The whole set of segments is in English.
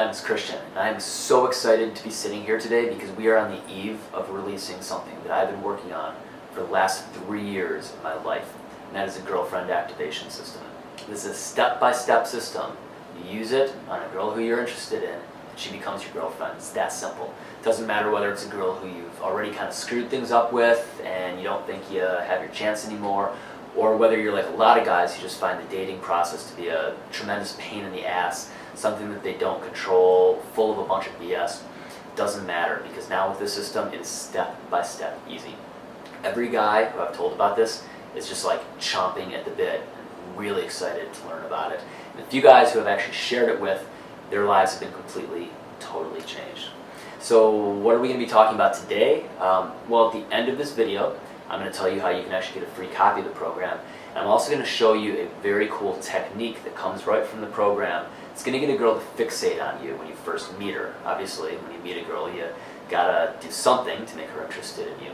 name's Christian, and I'm so excited to be sitting here today because we are on the eve of releasing something that I've been working on for the last 3 years of my life, and that is a girlfriend activation system. This is a step-by-step system. You use it on a girl who you're interested in, and she becomes your girlfriend. It's that simple. It doesn't matter whether it's a girl who you've already kind of screwed things up with and you don't think you have your chance anymore, or whether you're like a lot of guys who just find the dating process to be a tremendous pain in the ass, something that they don't control, full of a bunch of BS. It doesn't matter, because now with this system, it is step-by-step easy. Every guy who I've told about this is just like chomping at the bit and really excited to learn about it. And the few guys who have actually shared it with, their lives have been completely, totally changed. So what are we going to be talking about today? Well, at the end of this video, I'm going to tell you how you can actually get a free copy of the program. And I'm also going to show you a very cool technique that comes right from the program. It's going to get a girl to fixate on you when you first meet her. Obviously, when you meet a girl, you gotta do something to make her interested in you.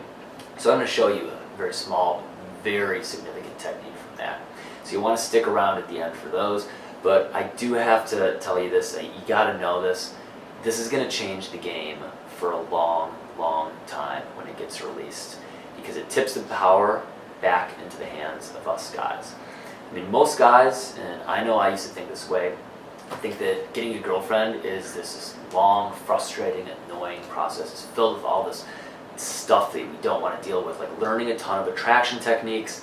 So I'm going to show you a very small, very significant technique from that. So you want to stick around at the end for those. But I do have to tell you this, you got to know this. This is going to change the game for a long, long time when it gets released, because it tips the power back into the hands of us guys. I mean, most guys, and I know I used to think this way, I think that getting a girlfriend is this long, frustrating, annoying process. It's filled with all this stuff that we don't want to deal with, like learning a ton of attraction techniques,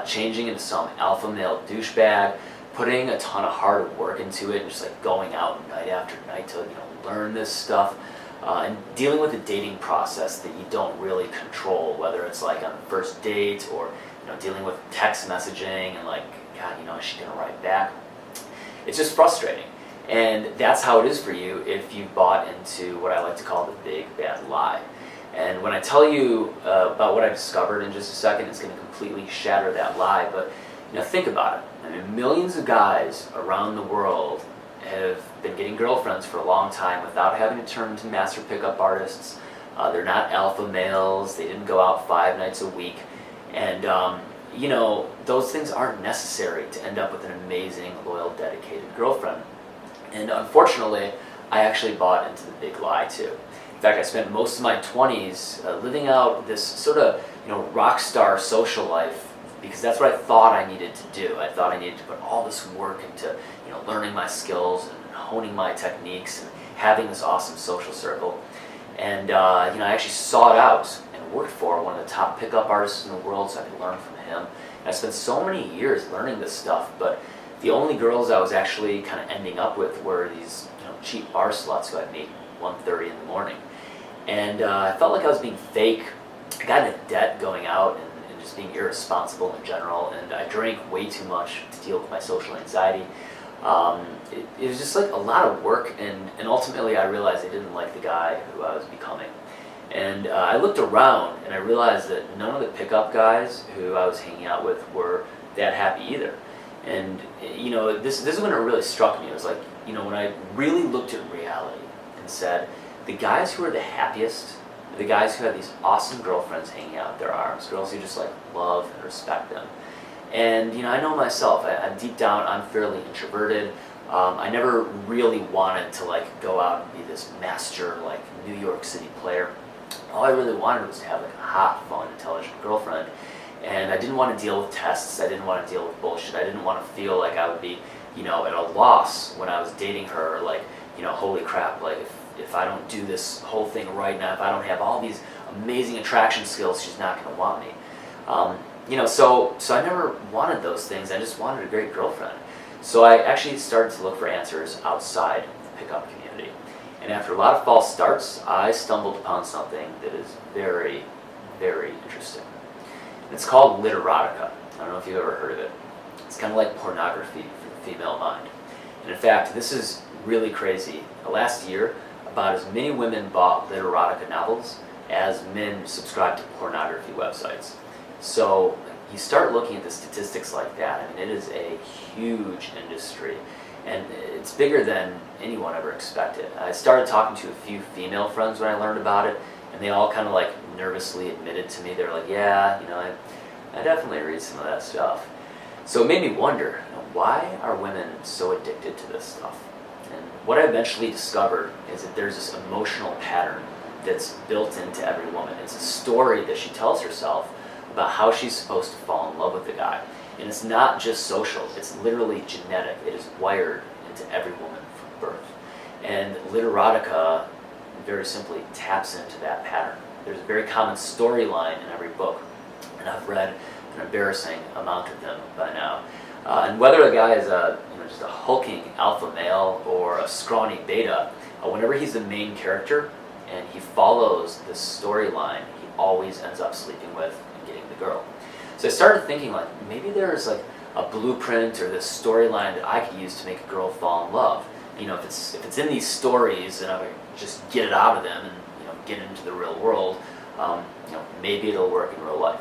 changing into some alpha male douchebag, putting a ton of hard work into it, and just like going out night after night to learn this stuff. And dealing with the dating process that you don't really control, whether it's like on the first date or dealing with text messaging and like, God, is she gonna write back? It's just frustrating. And that's how it is for you if you've bought into what I like to call the big bad lie. And when I tell you about what I discovered in just a second, it's going to completely shatter that lie. But think about it. I mean, millions of guys around the world have been getting girlfriends for a long time without having to turn to master pickup artists. They're not alpha males. They didn't go out 5 nights a week. And, those things aren't necessary to end up with an amazing, loyal, dedicated girlfriend. And unfortunately, I actually bought into the big lie too. In fact, I spent most of my 20s living out this sort of, rock star social life, because that's what I thought I needed to do. I thought I needed to put all this work into, learning my skills and honing my techniques and having this awesome social circle. And, I actually sought out and worked for one of the top pickup artists in the world so I could learn from him. And I spent so many years learning this stuff, but the only girls I was actually kind of ending up with were these, cheap bar sluts who I'd meet 1:30 in the morning. And I felt like I was being fake. I got into debt going out and just being irresponsible in general, and I drank way too much to deal with my social anxiety. It was just like a lot of work, and ultimately I realized I didn't like the guy who I was becoming. And I looked around and I realized that none of the pickup guys who I was hanging out with were that happy either. And this is when it really struck me. It was like, when I really looked at reality and said, the guys who are the happiest are the guys who have these awesome girlfriends hanging out their arms, girls who just like love and respect them. And I know myself, I'm deep down, I'm fairly introverted. I never really wanted to like go out and be this master like New York City player. All I really wanted was to have like a hot, fun, intelligent girlfriend. And I didn't want to deal with tests. I didn't want to deal with bullshit. I didn't want to feel like I would be, at a loss when I was dating her. Or like, holy crap, like if I don't do this whole thing right now, if I don't have all these amazing attraction skills, she's not going to want me. So I never wanted those things. I just wanted a great girlfriend. So I actually started to look for answers outside the pickup community. And after a lot of false starts, I stumbled upon something that is very, very interesting. It's called literotica. I don't know if you've ever heard of it. It's kind of like pornography for the female mind. And in fact, this is really crazy. Last year, about as many women bought literotica novels as men subscribed to pornography websites. So you start looking at the statistics like that. I mean, it is a huge industry. And it's bigger than anyone ever expected. I started talking to a few female friends when I learned about it, and they all kind of like nervously admitted to me, they were like, yeah, I definitely read some of that stuff. So it made me wonder, why are women so addicted to this stuff? And what I eventually discovered is that there's this emotional pattern that's built into every woman. It's a story that she tells herself about how she's supposed to fall in love with the guy. And it's not just social, it's literally genetic. It is wired into every woman from birth. And literotica, very simply, taps into that pattern. There's a very common storyline in every book, and I've read an embarrassing amount of them by now. And whether a guy is just a hulking alpha male or a scrawny beta, whenever he's the main character and he follows this storyline, he always ends up sleeping with and getting the girl. So I started thinking, like, maybe there's like a blueprint or this storyline that I could use to make a girl fall in love. If it's in these stories, and I would just get it out of them and get into the real world, maybe it'll work in real life.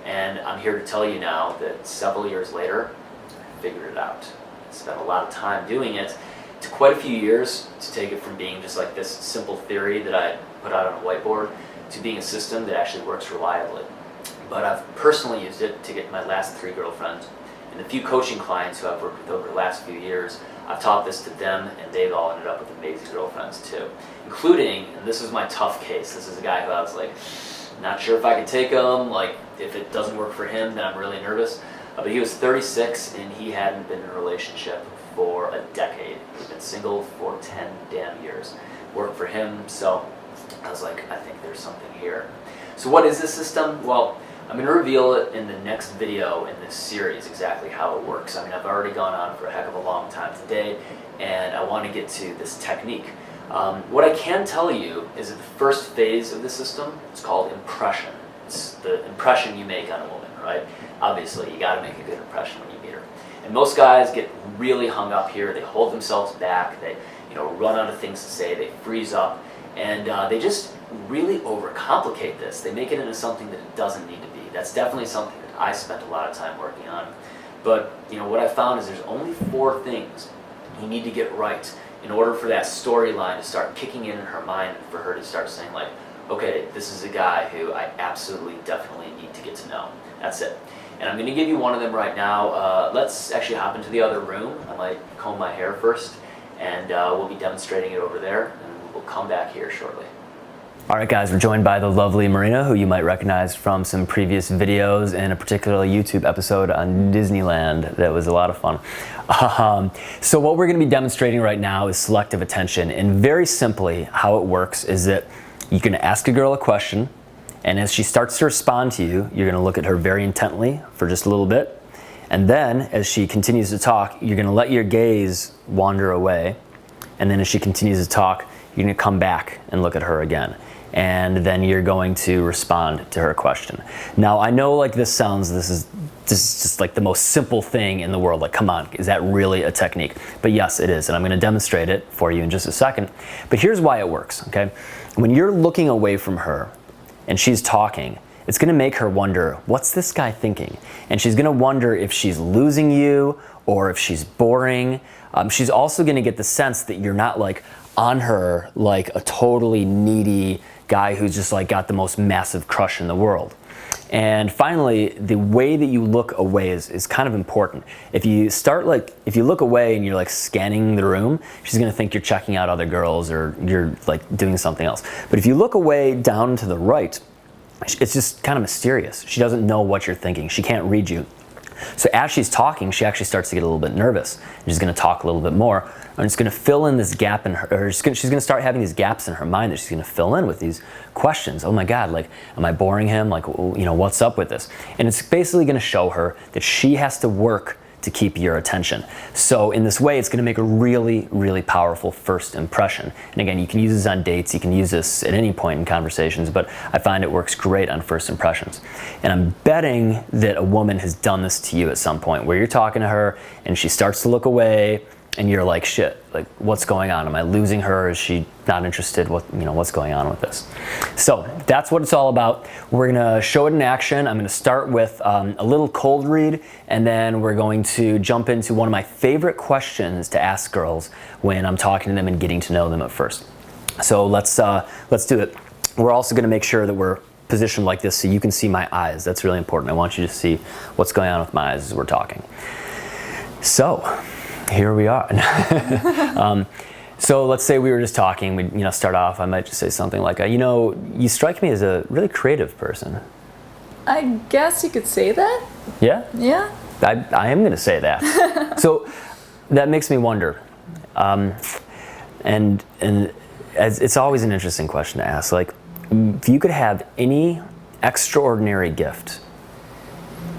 And I'm here to tell you now that several years later, I figured it out. I spent a lot of time doing it. It took quite a few years to take it from being just like this simple theory that I put out on a whiteboard to being a system that actually works reliably. But I've personally used it to get my last 3 girlfriends. And the few coaching clients who I've worked with over the last few years, I've taught this to them, and they've all ended up with amazing girlfriends too. Including, and this is my tough case, this is a guy who I was like, not sure if I could take him, like if it doesn't work for him, then I'm really nervous. But he was 36 and he hadn't been in a relationship for a decade. He'd been single for 10 damn years. Worked for him, so I was like, I think there's something here. So what is this system? Well, I'm going to reveal it in the next video in this series, exactly how it works. I mean, I've already gone on for a heck of a long time today, and I want to get to this technique. What I can tell you is that the first phase of the system is called impression. It's the impression you make on a woman, right? Obviously, you got to make a good impression when you meet her. And most guys get really hung up here. They hold themselves back. They, run out of things to say. They freeze up, and they just really overcomplicate this. They make it into something that it doesn't need to be. That's definitely something that I spent a lot of time working on. But what I found is there's only 4 things you need to get right in order for that storyline to start kicking in her mind, and for her to start saying, like, okay, this is a guy who I absolutely, definitely need to get to know. That's it. And I'm going to give you one of them right now. Let's actually hop into the other room. I might comb my hair first, and we'll be demonstrating it over there, and we'll come back here shortly. All right, guys, we're joined by the lovely Marina, who you might recognize from some previous videos and a particular YouTube episode on Disneyland that was a lot of fun. So what we're going to be demonstrating right now is selective attention. And very simply, how it works is that you're going to ask a girl a question, and as she starts to respond to you, you're going to look at her very intently for just a little bit. And then, as she continues to talk, you're going to let your gaze wander away. And then as she continues to talk, you're going to come back and look at her again. And then you're going to respond to her question. Now, I know this is just like the most simple thing in the world. Like, come on, is that really a technique? But yes, it is, and I'm gonna demonstrate it for you in just a second. But here's why it works, okay? When you're looking away from her and she's talking, it's gonna make her wonder, what's this guy thinking? And she's gonna wonder if she's losing you or if she's boring. She's also gonna get the sense that you're not on her like a totally needy guy who's just got the most massive crush in the world. And finally, the way that you look away is kind of important. If you look away and you're scanning the room, she's gonna think you're checking out other girls or you're doing something else. But if you look away down to the right, it's just kind of mysterious. She doesn't know what you're thinking. She can't read you. So as she's talking, she actually starts to get a little bit nervous. She's going to talk a little bit more, and it's going to fill in this gap in her, or she's going to start having these gaps in her mind that she's going to fill in with these questions. Oh my God, am I boring him? What's up with this? And it's basically going to show her that she has to work to keep your attention. So in this way, it's going to make a really, really powerful first impression. And again, you can use this on dates, you can use this at any point in conversations, but I find it works great on first impressions. And I'm betting that a woman has done this to you at some point, where you're talking to her and she starts to look away, and you're like, shit, what's going on? Am I losing her? Is she not interested? What's going on with this? So that's what it's all about. We're gonna show it in action. I'm gonna start with a little cold read, and then we're going to jump into one of my favorite questions to ask girls when I'm talking to them and getting to know them at first. So let's do it. We're also gonna make sure that we're positioned like this so you can see my eyes. That's really important. I want you to see what's going on with my eyes as we're talking. So, here we are. So let's say we were just talking, we start off, I might just say something like, you strike me as a really creative person. I guess you could say that. Yeah? Yeah. I am going to say that. So that makes me wonder, and as it's always an interesting question to ask, like, if you could have any extraordinary gift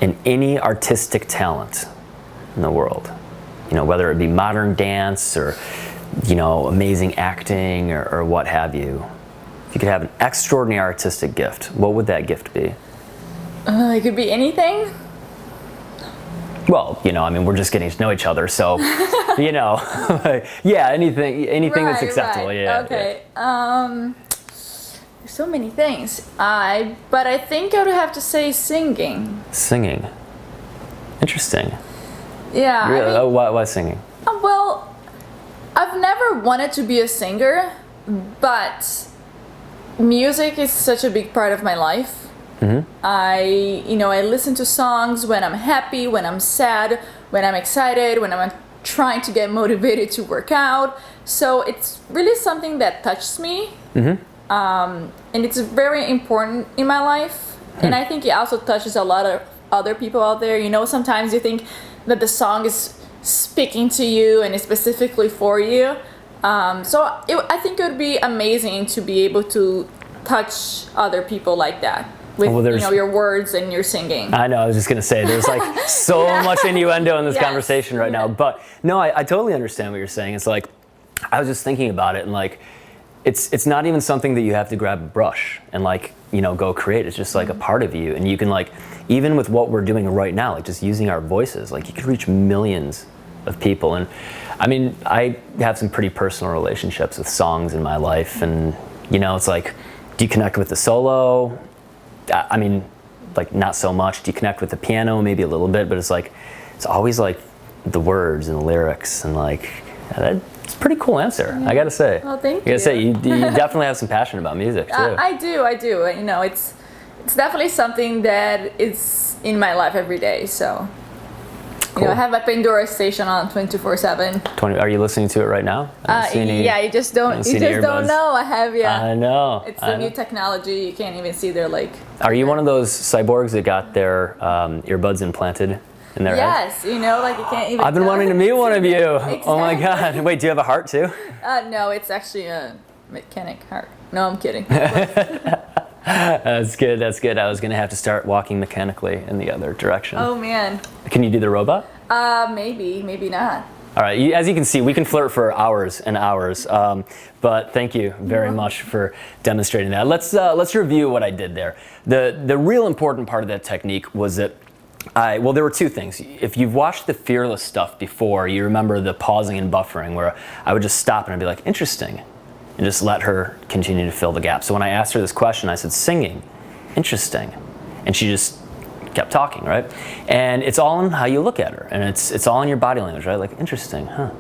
and any artistic talent in the world, whether it be modern dance or amazing acting or what have you, if you could have an extraordinary artistic gift, what would that gift be? It could be anything. Well, we're just getting to know each other, so yeah, anything that's acceptable. Right. Yeah. Okay. Yeah. So many things. But I think I would have to say singing. Singing. Interesting. Yeah. Why singing? Well, I've never wanted to be a singer, but music is such a big part of my life. Mm-hmm. I listen to songs when I'm happy, when I'm sad, when I'm excited, when I'm trying to get motivated to work out. So it's really something that touches me. Mm-hmm. And it's very important in my life. And I think it also touches a lot of other people out there. Sometimes you think that the song is speaking to you and is specifically for you. I think it would be amazing to be able to touch other people like that with your words and your singing. I know, I was just going to say, there's like so much innuendo in this conversation right now. But no, I totally understand what you're saying. It's like, I was just thinking about it, and like, it's not even something that you have to grab a brush and like, go create. It's just like a part of you. And you can like, even with what we're doing right now, like just using our voices, like you could reach millions of people. And I have some pretty personal relationships with songs in my life. And, it's like, do you connect with the solo? Like not so much. Do you connect with the piano? Maybe a little bit, but it's like, it's always like the words and the lyrics and like, it's a pretty cool answer, I gotta say. Well, thank you. I gotta say, you definitely have some passion about music too. I do. It's definitely something that is in my life every day. So, cool. I have my Pandora station on 24/7. Are you listening to it right now? You just don't know. I have, I know. It's the new technology. You can't even see their like. Are you one of those cyborgs that got their earbuds implanted in their head? Yes, like you can't even. I've been wanting to meet one of you. Exactly. Oh my God! Wait, do you have a heart too? No, it's actually a mechanic heart. No, I'm kidding. That's good. I was gonna have to start walking mechanically in the other direction. Oh man. Can you do the robot? Maybe not. All right. As you can see, we can flirt for hours and hours. But thank you very much for demonstrating that. Let's review what I did there. The real important part of that technique was that there were two things. If you've watched the Fearless stuff before, you remember the pausing and buffering where I would just stop and I'd be like, interesting, and just let her continue to fill the gap. So when I asked her this question, I said, singing, interesting. And she just kept talking, right? And it's all in how you look at her, and it's all in your body language, right? Like, interesting, huh?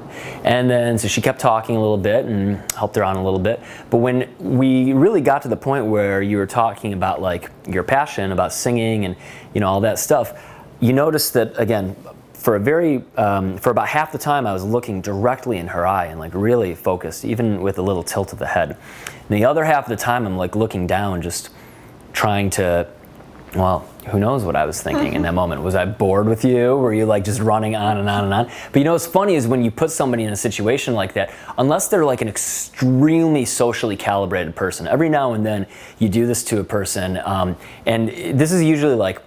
And then so she kept talking a little bit and helped her on a little bit. But when we really got to the point where you were talking about like your passion about singing and all that stuff, you noticed that again, for about half the time I was looking directly in her eye and like really focused, even with a little tilt of the head. And the other half of the time I'm like looking down, just trying to, well, who knows what I was thinking in that moment. Was I bored with you? Were you like just running on and on and on? But what's funny is when you put somebody in a situation like that, unless they're like an extremely socially calibrated person, every now and then you do this to a person, and this is usually like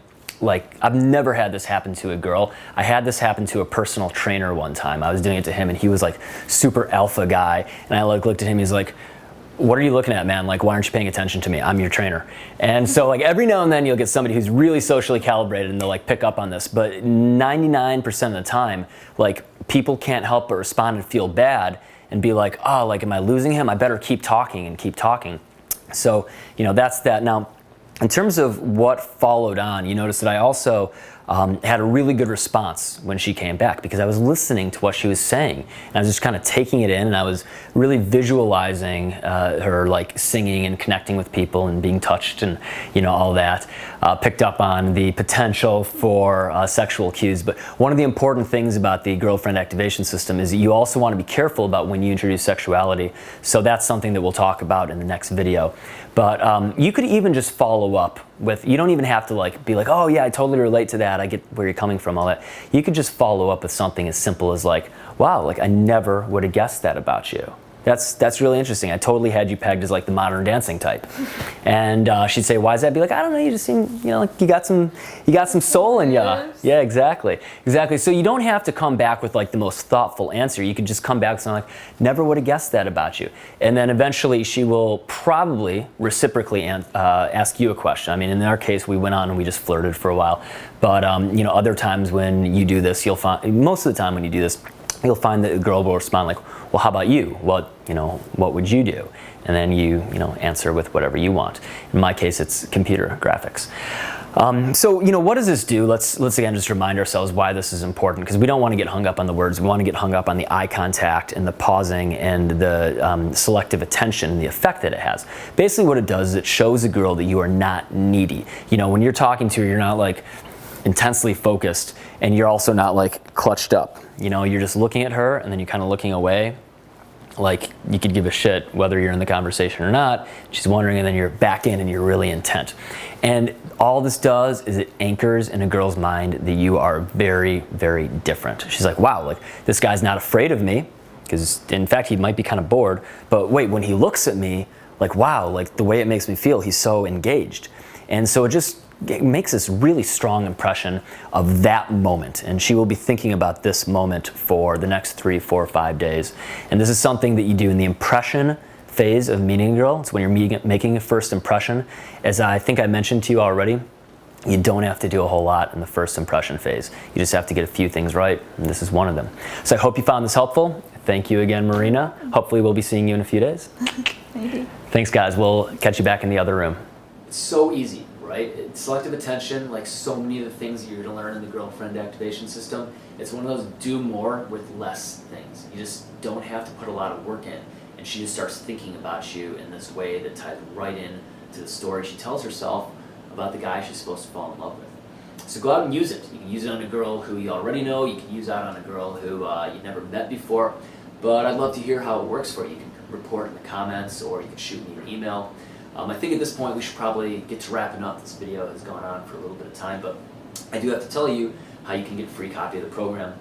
I've never had this happen to a girl. I had this happen to a personal trainer one time. I was doing it to him and he was like super alpha guy, and I like looked at him, he's like, what are you looking at, man? Like, why aren't you paying attention to me? I'm your trainer. And so like every now and then you'll get somebody who's really socially calibrated and they'll like pick up on this, but 99% of the time, like people can't help but respond and feel bad and be like, oh, like, am I losing him? I better keep talking and keep talking. So, that's that. Now, in terms of what followed on, you notice that I also had a really good response when she came back, because I was listening to what she was saying, and I was just kind of taking it in, and I was really visualizing her like singing and connecting with people and being touched and all that. Picked up on the potential for sexual cues, but one of the important things about the girlfriend activation system is that you also want to be careful about when you introduce sexuality. So that's something that we'll talk about in the next video. But you could even just follow up with, you don't even have to like be like, oh yeah, I totally relate to that, I get where you're coming from, all that. You could just follow up with something as simple as like, wow, like I never would have guessed that about you. That's really interesting. I totally had you pegged as like the modern dancing type. And she'd say, why is that? I'd be like, I don't know, you just seem, like you got some soul in ya. Yeah, exactly. So you don't have to come back with like the most thoughtful answer. You could just come back with something like, never would have guessed that about you. And then eventually she will probably reciprocally ask you a question. I mean, in our case, we went on and we just flirted for a while. But other times when you do this, you'll find, most of the time when you do this, you'll find that a girl will respond like, well, how about you? What would you do? And then you answer with whatever you want. In my case, it's computer graphics. So what does this do? Let's again just remind ourselves why this is important, because we don't want to get hung up on the words. We want to get hung up on the eye contact and the pausing and the selective attention and the effect that it has. Basically what it does is it shows a girl that you are not needy. When you're talking to her, you're not like intensely focused, and you're also not like clutched up. You're just looking at her, and then you're kind of looking away, like you could give a shit whether you're in the conversation or not. She's wondering, and then you're back in and you're really intent. And all this does is it anchors in a girl's mind that you are very, very different. She's like, wow, like this guy's not afraid of me, because in fact he might be kind of bored, but wait, when he looks at me, like wow, like the way it makes me feel, he's so engaged. And so it makes this really strong impression of that moment, and she will be thinking about this moment for the next 3, 4, 5 days. And this is something that you do in the impression phase of meeting a girl. It's when you're making a first impression. As I think I mentioned to you already, you don't have to do a whole lot in the first impression phase. You just have to get a few things right, and this is one of them. So I hope you found this helpful. Thank you again, Marina. Hopefully we'll be seeing you in a few days. Maybe. Thanks, guys. We'll catch you back in the other room. It's so easy, right? Selective attention, like so many of the things that you're going to learn in the girlfriend activation system, it's one of those do more with less things. You just don't have to put a lot of work in, and she just starts thinking about you in this way that ties right in to the story she tells herself about the guy she's supposed to fall in love with. So go out and use it. You can use it on a girl who you already know. You can use it on a girl who you've never met before. But I'd love to hear how it works for you. You can report in the comments, or you can shoot me an email. I think at this point we should probably get to wrapping up. This video has gone on for a little bit of time, but I do have to tell you how you can get a free copy of the program.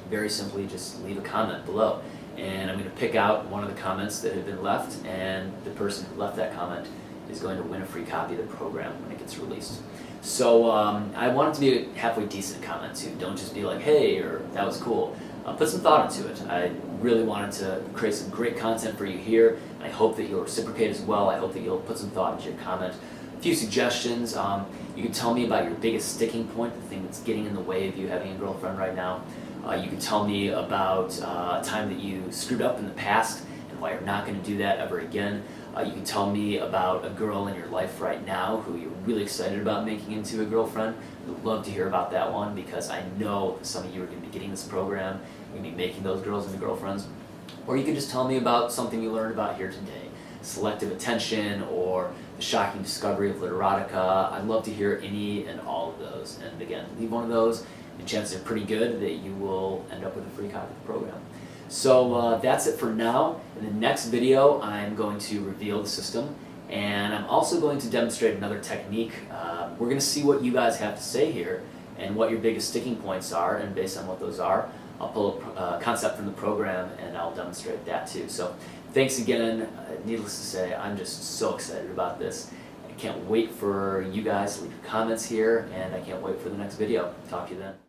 Very simply, just leave a comment below, and I'm going to pick out one of the comments that have been left, and the person who left that comment is going to win a free copy of the program when it gets released. So I want it to be a halfway decent comment too. Don't just be like, hey, or that was cool. Put some thought into it. I really wanted to create some great content for you here. I hope that you'll reciprocate as well. I hope that you'll put some thought into your comment. A few suggestions. You can tell me about your biggest sticking point, the thing that's getting in the way of you having a girlfriend right now. You can tell me about a time that you screwed up in the past and why you're not going to do that ever again. You can tell me about a girl in your life right now who you're really excited about making into a girlfriend. I'd love to hear about that one, because I know some of you are going to be getting this program. You're going to be making those girls into girlfriends. Or you can just tell me about something you learned about here today. Selective attention, or the shocking discovery of literotica. I'd love to hear any and all of those. And again, leave one of those, and chances are pretty good that you will end up with a free copy of the program. So that's it for now. In the next video, I'm going to reveal the system, and I'm also going to demonstrate another technique. We're going to see what you guys have to say here and what your biggest sticking points are, and based on what those are, I'll pull a concept from the program and I'll demonstrate that too. So thanks again. Needless to say, I'm just so excited about this. I can't wait for you guys to leave your comments here, and I can't wait for the next video. Talk to you then.